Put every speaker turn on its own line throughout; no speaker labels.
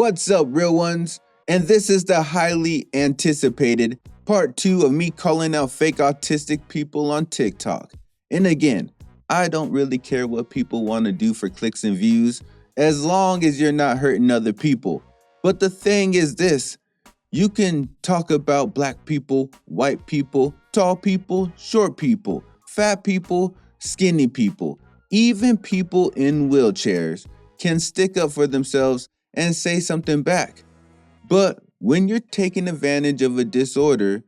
What's up, real ones? And this is the highly anticipated part 2 of me calling out fake autistic people on TikTok. And again, I don't really care what people want to do for clicks and views, as long as you're not hurting other people. But the thing is this, you can talk about black people, white people, tall people, short people, fat people, skinny people, even people in wheelchairs can stick up for themselves and say something back. But when you're taking advantage of a disorder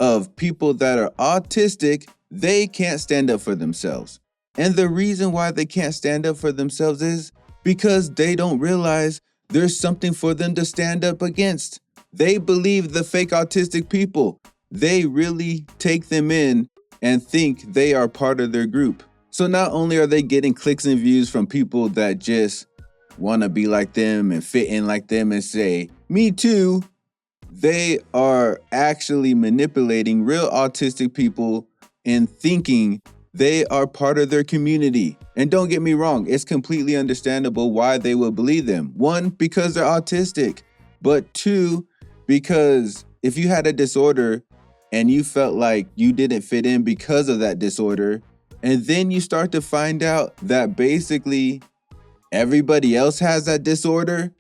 of people that are autistic, they can't stand up for themselves. And the reason why they can't stand up for themselves is because they don't realize there's something for them to stand up against. They believe the fake autistic people. They really take them in and think they are part of their group. So not only are they getting clicks and views from people that just want to be like them and fit in like them and say, me too, they are actually manipulating real autistic people and thinking they are part of their community. And don't get me wrong, it's completely understandable why they will believe them. One, because they're autistic, but two, because if you had a disorder and you felt like you didn't fit in because of that disorder, and then you start to find out that basically everybody else has that disorder,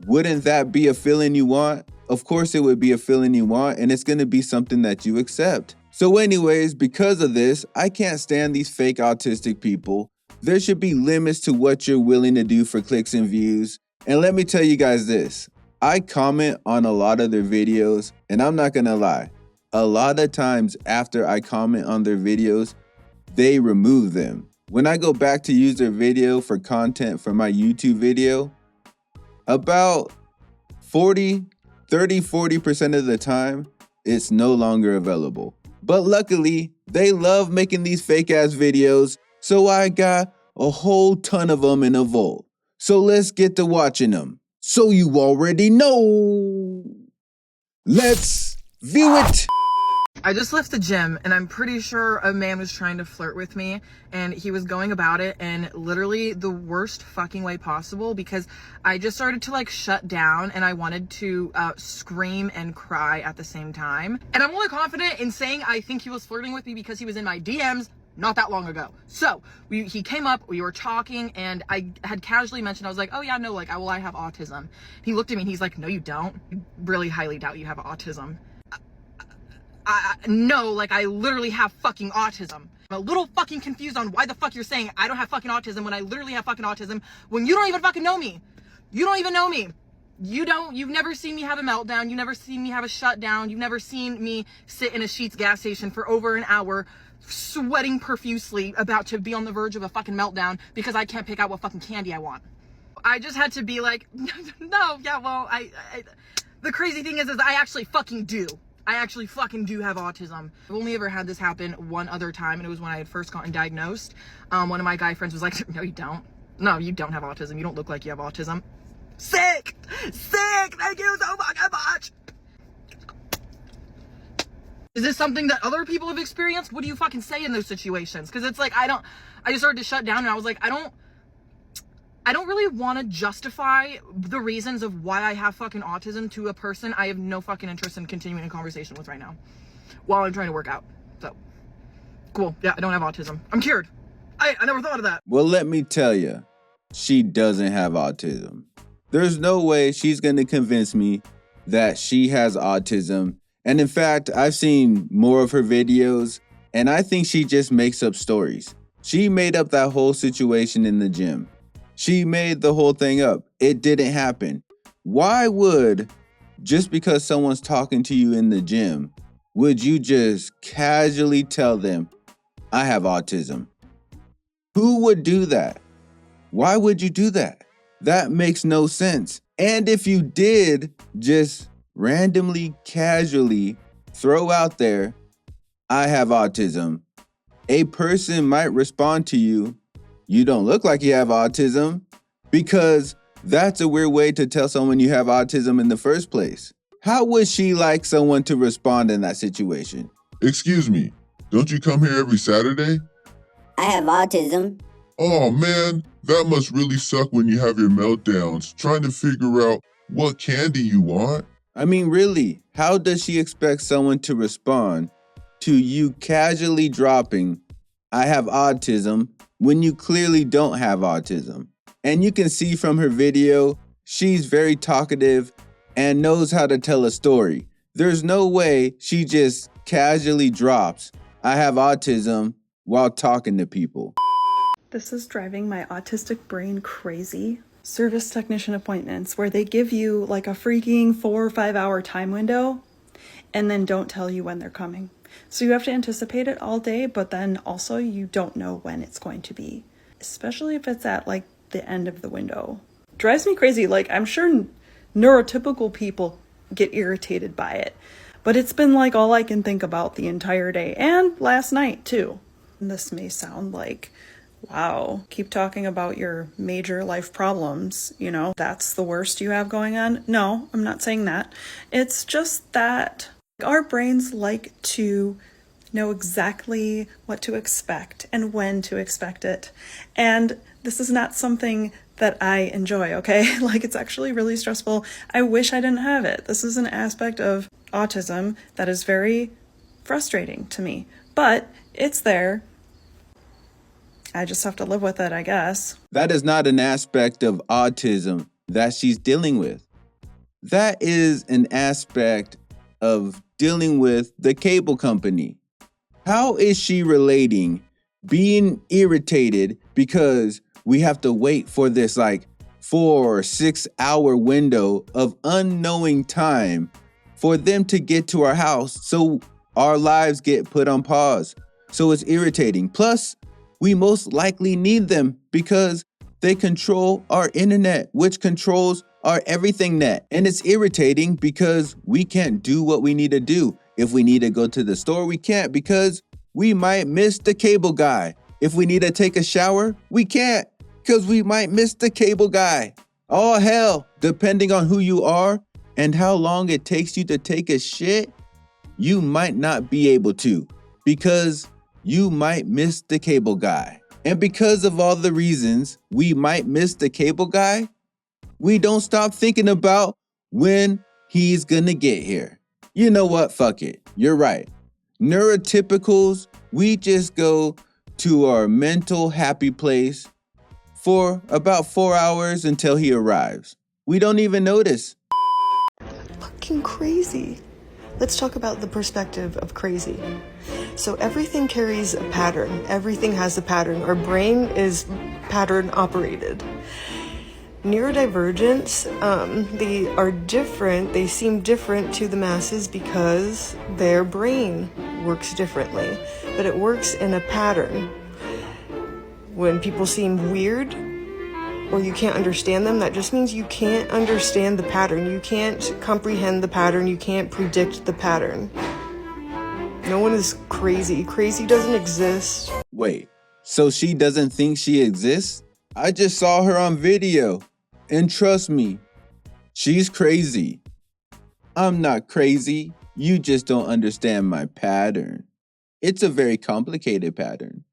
wouldn't that be a feeling you want? Of course it would be a feeling you want, and it's going to be something that you accept. So anyways, because of this, I can't stand these fake autistic people. There should be limits to what you're willing to do for clicks and views. And let me tell you guys this, I comment on a lot of their videos, and I'm not going to lie, a lot of times after I comment on their videos, they remove them. When I go back to use their video for content for my YouTube video, about 40% of the time, it's no longer available. But luckily, they love making these fake ass videos, so I got a whole ton of them in a vault. So let's get to watching them. So you already know. Let's view it.
I just left the gym and I'm pretty sure a man was trying to flirt with me and he was going about it in literally the worst fucking way possible, because I just started to like shut down and I wanted to scream and cry at the same time. And I'm only confident in saying I think he was flirting with me because he was in my DMs not that long ago. So he came up, we were talking, and I had casually mentioned, I was like, oh yeah, no, like I have autism. He looked at me and he's like, no, you don't. You really highly doubt you have autism. No, like I literally have fucking autism. I'm a little fucking confused on why the fuck you're saying I don't have fucking autism when I literally have fucking autism when you don't even fucking know me. You don't even know me. You've never seen me have a meltdown. You've never seen me have a shutdown. You've never seen me sit in a Sheetz gas station for over an hour, sweating profusely, about to be on the verge of a fucking meltdown because I can't pick out what fucking candy I want. I just had to be like, no, yeah, well, the crazy thing is I actually fucking do. I actually fucking do have autism. I've only ever had this happen one other time, and it was when I had first gotten diagnosed. One of my guy friends was like, no, you don't. No, you don't have autism. You don't look like you have autism. Sick! Sick! Thank you so fucking much! Is this something that other people have experienced? What do you fucking say in those situations? Because it's like, I just started to shut down, and I was like, I don't really want to justify the reasons of why I have fucking autism to a person I have no fucking interest in continuing a conversation with right now while I'm trying to work out. So, cool. Yeah, I don't have autism. I'm cured. I never thought of that.
Well, let me tell you, she doesn't have autism. There's no way she's going to convince me that she has autism. And in fact, I've seen more of her videos, and I think she just makes up stories. She made up that whole situation in the gym. She made the whole thing up. It didn't happen. Why would, just because someone's talking to you in the gym, would you just casually tell them, I have autism? Who would do that? Why would you do that? That makes no sense. And if you did just randomly, casually throw out there, I have autism, a person might respond to you, you don't look like you have autism, because that's a weird way to tell someone you have autism in the first place. How would she like someone to respond in that situation?
Excuse me, don't you come here every Saturday?
I have autism.
Oh man, that must really suck when you have your meltdowns, trying to figure out What candy you want?
I mean, really, how does she expect someone to respond to you casually dropping, I have autism, when you clearly don't have autism? And you can see from her video, she's very talkative and knows how to tell a story. There's no way she just casually drops, I have autism, while talking to people.
This is driving my autistic brain crazy. Service technician appointments where they give you like a freaking 4 or 5 hour time window and then don't tell you when they're coming. So you have to anticipate it all day, but then also you don't know when it's going to be, especially if it's at like the end of the window. Drives me crazy. Like, I'm sure neurotypical people get irritated by it, but it's been like all I can think about the entire day and last night too. And this may sound like, wow, keep talking about your major life problems, you know, that's the worst you have going on. No, I'm not saying that. It's just that our brains like to know exactly what to expect and when to expect it. And this is not something that I enjoy, okay? Like, it's actually really stressful. I wish I didn't have it. This is an aspect of autism that is very frustrating to me, but it's there. I just have to live with it, I guess.
That is not an aspect of autism that she's dealing with. That is an aspect of dealing with the cable company. How is she relating being irritated because we have to wait for this like 4 or 6 hour window of unknowing time for them to get to our house, so our lives get put on pause? So it's irritating. Plus, we most likely need them because they control our internet, which controls our everything net. And it's irritating because we can't do what we need to do. If we need to go to the store, we can't because we might miss the cable guy. If we need to take a shower, we can't because we might miss the cable guy. Oh hell, depending on who you are and how long it takes you to take a shit, you might not be able to because you might miss the cable guy. And because of all the reasons we might miss the cable guy, we don't stop thinking about when he's gonna get here. You know what? Fuck it. You're right. Neurotypicals, we just go to our mental happy place for about 4 hours until he arrives. We don't even notice.
Fucking crazy. Let's talk about the perspective of crazy. So everything carries a pattern. Everything has a pattern. Our brain is pattern operated. Neurodivergents, they are different. They seem different to the masses because their brain works differently, but it works in a pattern. When people seem weird or you can't understand them, that just means you can't understand the pattern. You can't comprehend the pattern. You can't predict the pattern. No one is crazy. Crazy doesn't exist.
Wait, so she doesn't think she exists? I just saw her on video. And trust me, she's crazy. I'm not crazy. You just don't understand my pattern. It's a very complicated pattern.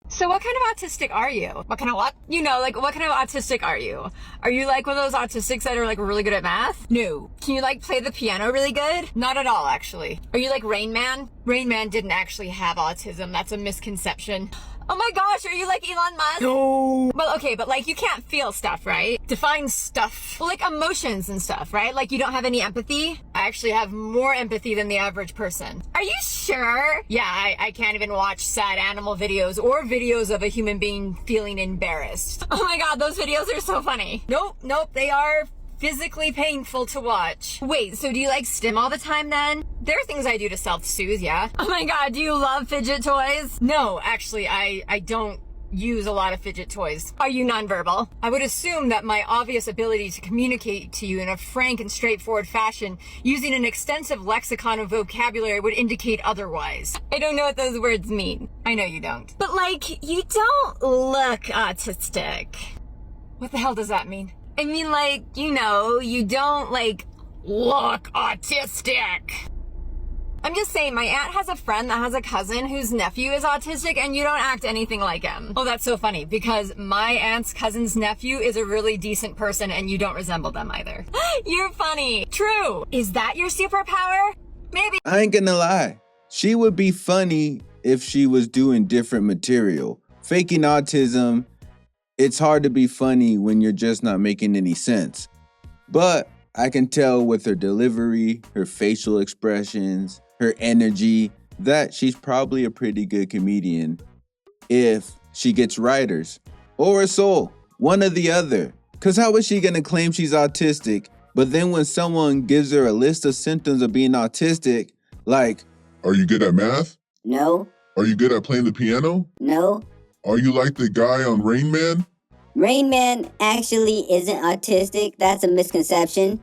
So what kind of autistic are you? What kind of what? You know, like, what kind of autistic are you? Are you like one of those autistics that are like really good at math? No. Can you like play the piano really good? Not at all, actually. Are you like Rain Man? Rain Man didn't actually have autism. That's a misconception. Oh my gosh, are you like Elon Musk? No. Well, okay, but like you can't feel stuff, right? Define stuff. Well, like emotions and stuff, right? Like you don't have any empathy. I actually have more empathy than the average person. Are you sure? Yeah, I can't even watch sad animal videos or videos of a human being feeling embarrassed. Oh my god, those videos are so funny. Nope, they are physically painful to watch. Wait, so do you like stim all the time then? There are things I do to self-soothe, yeah. Oh my god, do you love fidget toys? No, actually, I don't use a lot of fidget toys. Are you nonverbal? I would assume that my obvious ability to communicate to you in a frank and straightforward fashion using an extensive lexicon of vocabulary would indicate otherwise. I don't know what those words mean. I know you don't. But like, you don't look autistic. What the hell does that mean? I mean, like, you know, you don't, like, look autistic. I'm just saying, my aunt has a friend that has a cousin whose nephew is autistic, and you don't act anything like him. Oh, that's so funny, because my aunt's cousin's nephew is a really decent person, and you don't resemble them either. You're funny. True. Is that your superpower? Maybe.
I ain't gonna lie. She would be funny if she was doing different material. Faking autism, it's hard to be funny when you're just not making any sense. But I can tell with her delivery, her facial expressions, her energy, that she's probably a pretty good comedian if she gets writers or a soul, one or the other. Cause how is she gonna claim she's autistic, but then when someone gives her a list of symptoms of being autistic, like,
Are you good at math?
No,
Are you good at playing the piano?
no.
Are you like the guy on Rain Man?
Rain Man actually isn't autistic. That's a misconception.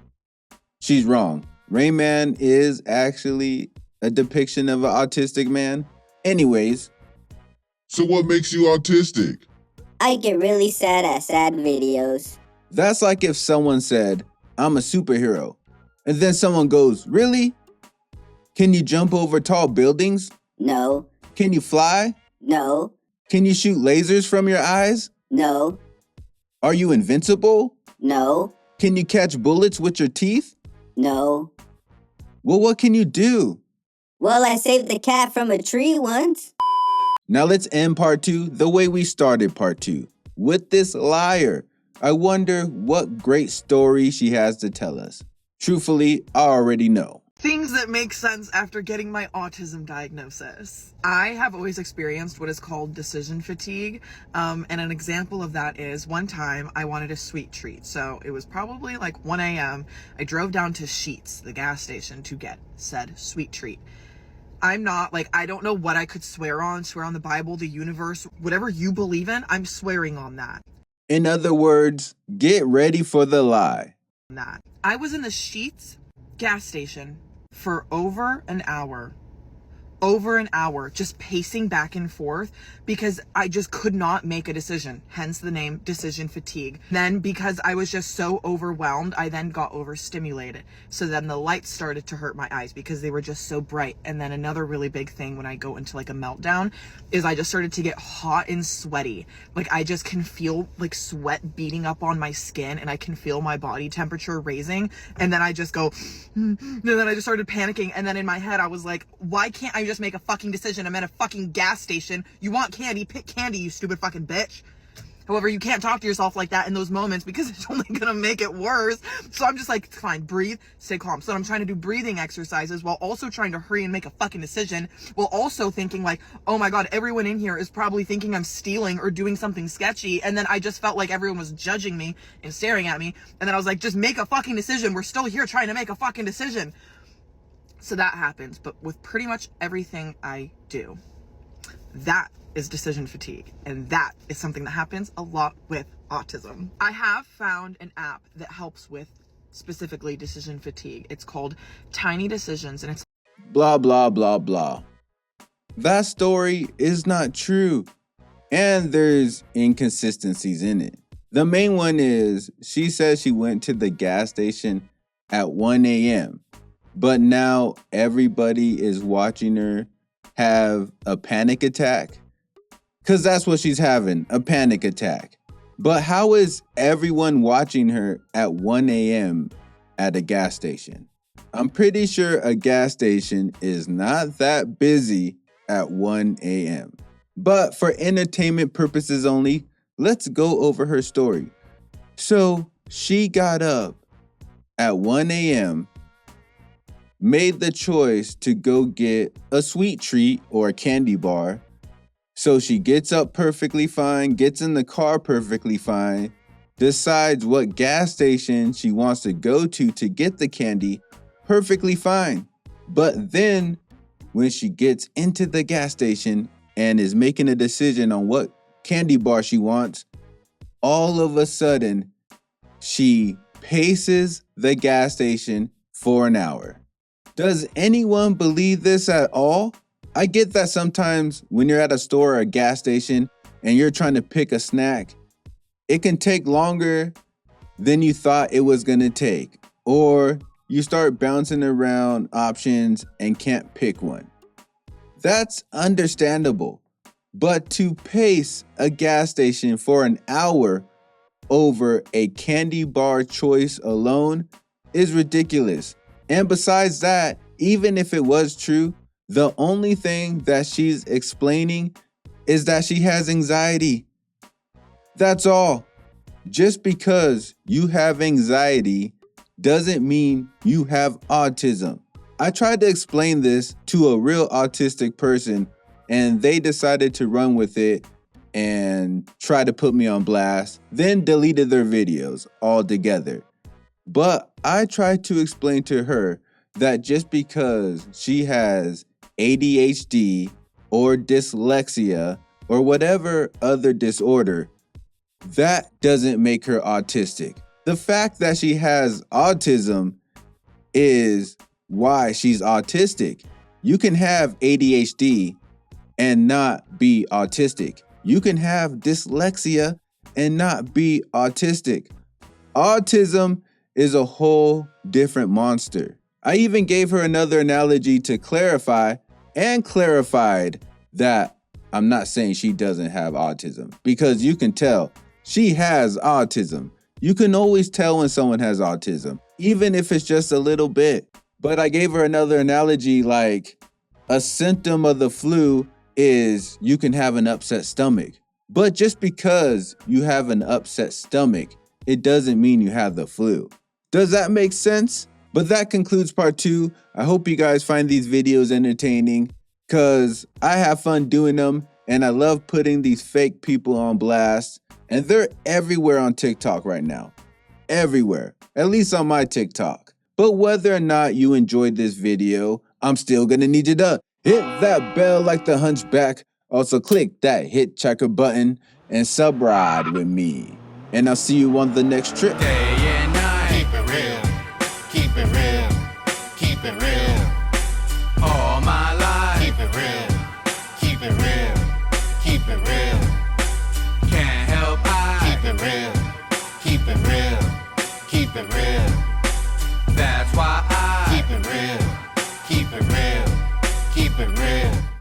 she's wrong. Rain Man is actually a depiction of an autistic man. Anyways,
So what makes you autistic?
I get really sad at sad videos.
that's like if someone said, I'm a superhero, and then someone goes, really? Can you jump over tall buildings?
No,
Can you fly?
no,
Can you shoot lasers from your eyes?
no,
Are you invincible?
no,
Can you catch bullets with your teeth?
no.
Well, what can you do?
Well, I saved the cat from a tree once.
Now let's end part 2 the way we started part 2, with this liar. I wonder what great story she has to tell us. Truthfully, I already know.
Things that make sense after getting my autism diagnosis. I have always experienced what is called decision fatigue. And an example of that is one time I wanted a sweet treat. So it was probably like 1 a.m. I drove down to Sheetz, the gas station, to get said sweet treat. I'm not like, I don't know what I could swear on the Bible, the universe, whatever you believe in, I'm swearing on that.
In other words, get ready for the lie.
I was in the Sheetz gas station for over an hour, just pacing back and forth because I just could not make a decision, hence the name decision fatigue. Then because I was just so overwhelmed, I then got overstimulated. So then the lights started to hurt my eyes because they were just so bright. And then another really big thing when I go into like a meltdown is I just started to get hot and sweaty. Like I just can feel like sweat beating up on my skin and I can feel my body temperature raising. And then I just go, and then I just started panicking. And then in my head, I was like, why can't I just make a fucking decision? I'm at a fucking gas station. You want candy? Pick candy, you stupid fucking bitch. However, you can't talk to yourself like that in those moments because it's only gonna make it worse. So I'm just like, fine, breathe, stay calm. So I'm trying to do breathing exercises while also trying to hurry and make a fucking decision, while also thinking like, oh my God, everyone in here is probably thinking I'm stealing or doing something sketchy. And then I just felt like everyone was judging me and staring at me. And then I was like, just make a fucking decision. We're still here trying to make a fucking decision. So that happens, but with pretty much everything I do, that is decision fatigue. And that is something that happens a lot with autism. I have found an app that helps with specifically decision fatigue. It's called Tiny Decisions, and it's
Blah, blah, blah, blah. That story is not true. And there's inconsistencies in it. The main one is she says she went to the gas station at 1 a.m. But now everybody is watching her have a panic attack. Because that's what she's having, a panic attack. But how is everyone watching her at 1 a.m. at a gas station? I'm pretty sure a gas station is not that busy at 1 a.m. But for entertainment purposes only, let's go over her story. So she got up at 1 a.m., made the choice to go get a sweet treat or a candy bar. So she gets up perfectly fine, gets in the car perfectly fine, decides what gas station she wants to go to get the candy, perfectly fine. But then when she gets into the gas station and is making a decision on what candy bar she wants, all of a sudden she paces the gas station for an hour. Does anyone believe this at all? I get that sometimes when you're at a store or a gas station and you're trying to pick a snack, it can take longer than you thought it was going to take. Or you start bouncing around options and can't pick one. That's understandable. But to pace a gas station for an hour over a candy bar choice alone is ridiculous. And besides that, even if it was true, the only thing that she's explaining is that she has anxiety. That's all. Just because you have anxiety doesn't mean you have autism. I tried to explain this to a real autistic person, and they decided to run with it and try to put me on blast, then deleted their videos altogether. But I tried to explain to her that just because she has ADHD or dyslexia or whatever other disorder, that doesn't make her autistic. The fact that she has autism is why she's autistic. You can have ADHD and not be autistic. You can have dyslexia and not be autistic. Autism is a whole different monster. I even gave her another analogy to clarify and clarified that I'm not saying she doesn't have autism, because you can tell she has autism. You can always tell when someone has autism, even if it's just a little bit. But I gave her another analogy, like a symptom of the flu is you can have an upset stomach. But just because you have an upset stomach, it doesn't mean you have the flu. Does that make sense? But that concludes part 2. I hope you guys find these videos entertaining, because I have fun doing them and I love putting these fake people on blast. And they're everywhere on TikTok right now. Everywhere. At least on my TikTok. But whether or not you enjoyed this video, I'm still gonna need you to hit that bell like the hunchback. Also click that hit checker button and sub ride with me. And I'll see you on the next trip.
Day and night. Keep it real. Keep it real. Keep it real. All my life. Keep it real. Keep it real. Keep it real. Can't help I keep it real. Keep it real. Keep it real. That's why I keep it real. Keep it real. Keep it real.